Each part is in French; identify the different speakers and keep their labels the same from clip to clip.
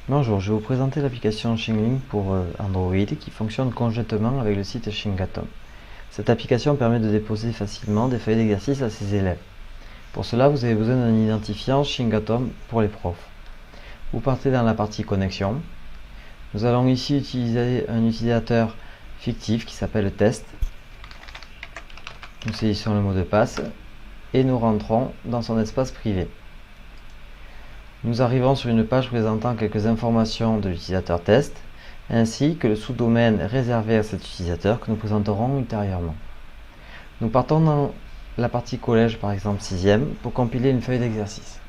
Speaker 1: Bonjour, je vais vous présenter l'application Xinglink pour Android qui fonctionne conjointement avec le site Xingatom. Cette application permet de déposer facilement des feuilles d'exercice à ses élèves. Pour cela, vous avez besoin d'un identifiant Xingatom pour les profs. Vous partez dans la partie connexion. Nous allons ici utiliser un utilisateur fictif qui s'appelle test. Nous saisissons le mot de passe et nous rentrons dans son espace privé. Nous arrivons sur une page présentant quelques informations de l'utilisateur test, ainsi que le sous-domaine réservé à cet utilisateur que nous présenterons ultérieurement. Nous partons dans la partie collège, par exemple 6e, pour compiler une feuille d'exercice.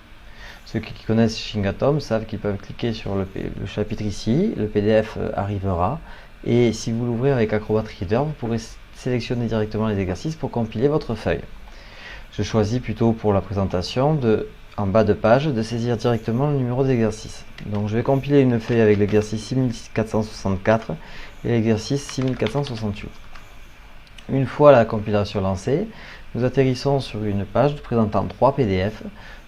Speaker 1: Ceux qui connaissent Xingatom savent qu'ils peuvent cliquer sur le chapitre ici, le PDF arrivera, et si vous l'ouvrez avec Acrobat Reader, vous pourrez sélectionner directement les exercices pour compiler votre feuille. Je choisis plutôt pour la présentation en bas de page de saisir directement le numéro d'exercice. Donc je vais compiler une feuille avec l'exercice 6464 et l'exercice 6468. Une fois la compilation lancée, nous atterrissons sur une page présentant 3 PDF.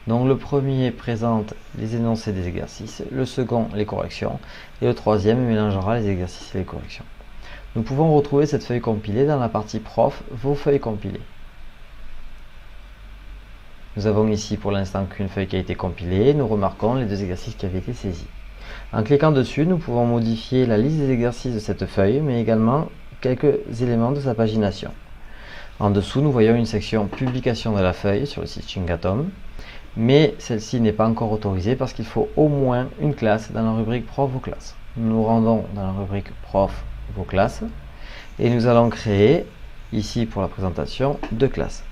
Speaker 1: Donc le premier présente les énoncés des exercices, le second les corrections et le troisième mélangera les exercices et les corrections. Nous pouvons retrouver cette feuille compilée dans la partie prof, vos feuilles compilées. Nous avons ici pour l'instant qu'une feuille qui a été compilée, nous remarquons les 2 exercices qui avaient été saisis. En cliquant dessus, nous pouvons modifier la liste des exercices de cette feuille, mais également quelques éléments de sa pagination. En dessous, nous voyons une section publication de la feuille sur le site Xingatom, mais celle-ci n'est pas encore autorisée parce qu'il faut au moins une classe dans la rubrique Prof vos classes. Nous nous rendons dans la rubrique Prof vos classes et nous allons créer, ici pour la présentation, 2 classes.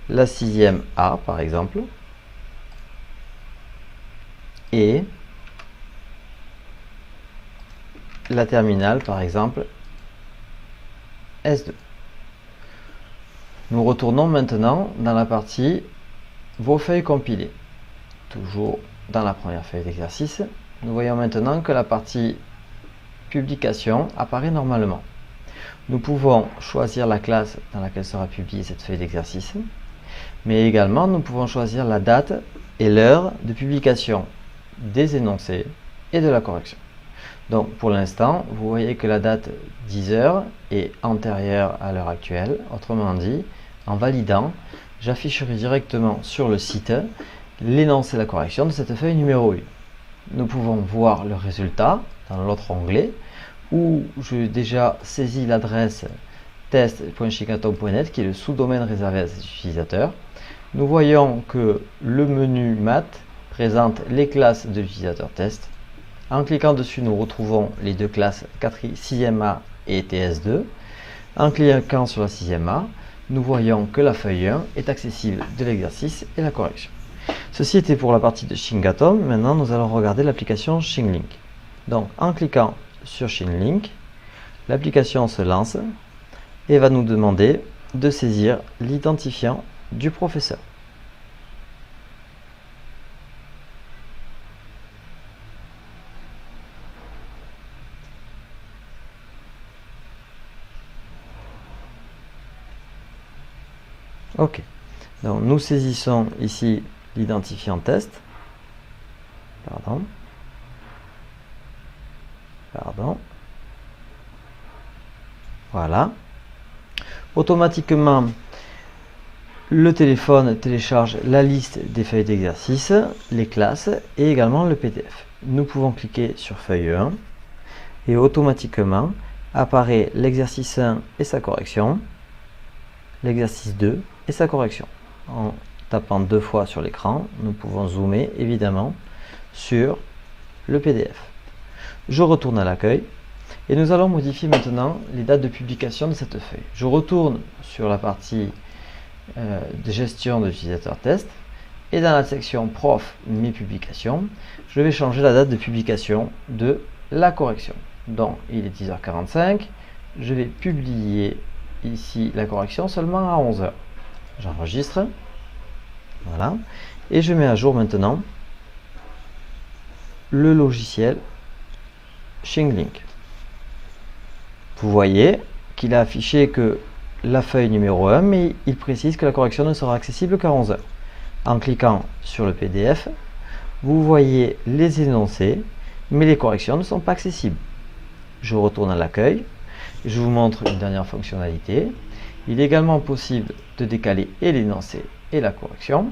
Speaker 1: La 6e A par exemple et la terminale par exemple S2. Nous retournons maintenant dans la partie vos feuilles compilées. Toujours dans la première feuille d'exercice, nous voyons maintenant que la partie publication apparaît normalement. Nous pouvons choisir la classe dans laquelle sera publiée cette feuille d'exercice, mais également nous pouvons choisir la date et l'heure de publication des énoncés et de la correction. Donc pour l'instant, vous voyez que la date 10h est antérieure à l'heure actuelle. Autrement dit, en validant, j'afficherai directement sur le site l'énoncé et la correction de cette feuille numéro 1. Nous pouvons voir le résultat dans l'autre onglet où j'ai déjà saisi l'adresse test.xingatom.net qui est le sous-domaine réservé à cet utilisateur. Nous voyons que le menu Math présente les classes de l'utilisateur test. En cliquant dessus, nous retrouvons les 2 classes 6e A et TS2. En cliquant sur la 6e A, nous voyons que la feuille 1 est accessible de l'exercice et la correction. Ceci était pour la partie de Xingatom. Maintenant, nous allons regarder l'application Xinglink. Donc, en cliquant sur Xinglink, l'application se lance et va nous demander de saisir l'identifiant du professeur. Ok, donc nous saisissons ici l'identifiant test. Voilà. Automatiquement, le téléphone télécharge la liste des feuilles d'exercice, les classes et également le PDF. Nous pouvons cliquer sur feuille 1 et automatiquement apparaît l'exercice 1 et sa correction, l'exercice 2 et sa correction. En tapant 2 fois sur l'écran, nous pouvons zoomer évidemment sur le PDF. Je retourne à l'accueil et nous allons modifier maintenant les dates de publication de cette feuille. Je retourne sur la partie de gestion de l'utilisateur test et dans la section Prof, mes publications, je vais changer la date de publication de la correction. Donc il est 10h45, je vais publier ici la correction seulement à 11h. J'enregistre, voilà, et je mets à jour maintenant le logiciel Xinglink. Vous voyez qu'il a affiché que la feuille numéro 1, mais il précise que la correction ne sera accessible qu'à 11h. En cliquant sur le PDF, vous voyez les énoncés mais les corrections ne sont pas accessibles. Je retourne à l'accueil, je vous montre une dernière fonctionnalité. Il est également possible de décaler et l'énoncé et la correction.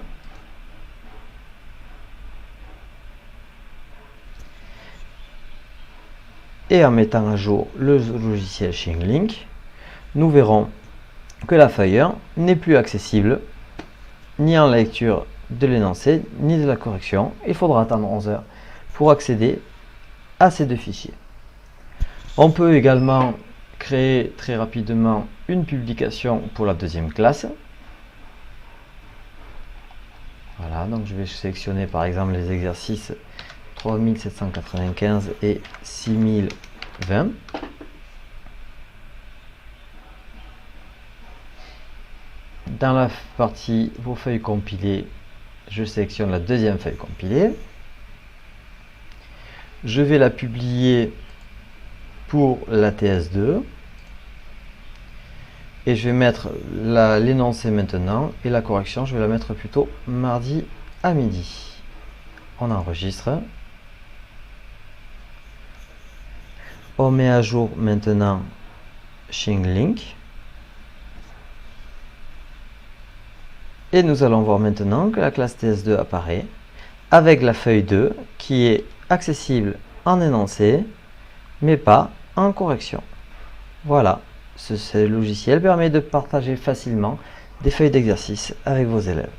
Speaker 1: Et en mettant à jour le logiciel ShingLink, nous verrons que la feuille 1 n'est plus accessible ni en lecture de l'énoncé ni de la correction. Il faudra attendre 11 heures pour accéder à ces deux fichiers. On peut également créer très rapidement une publication pour la deuxième classe. Voilà, donc je vais sélectionner par exemple les exercices 3795 et 6020. Dans la partie vos feuilles compilées, je sélectionne la deuxième feuille compilée. Je vais la publier pour la TS2 et je vais mettre l'énoncé maintenant et la correction, je vais la mettre plutôt mardi à midi. On enregistre. On met à jour maintenant ShingLink. Et nous allons voir maintenant que la classe TS2 apparaît avec la feuille 2 qui est accessible en énoncé mais pas en correction. Voilà, ce logiciel permet de partager facilement des feuilles d'exercice avec vos élèves.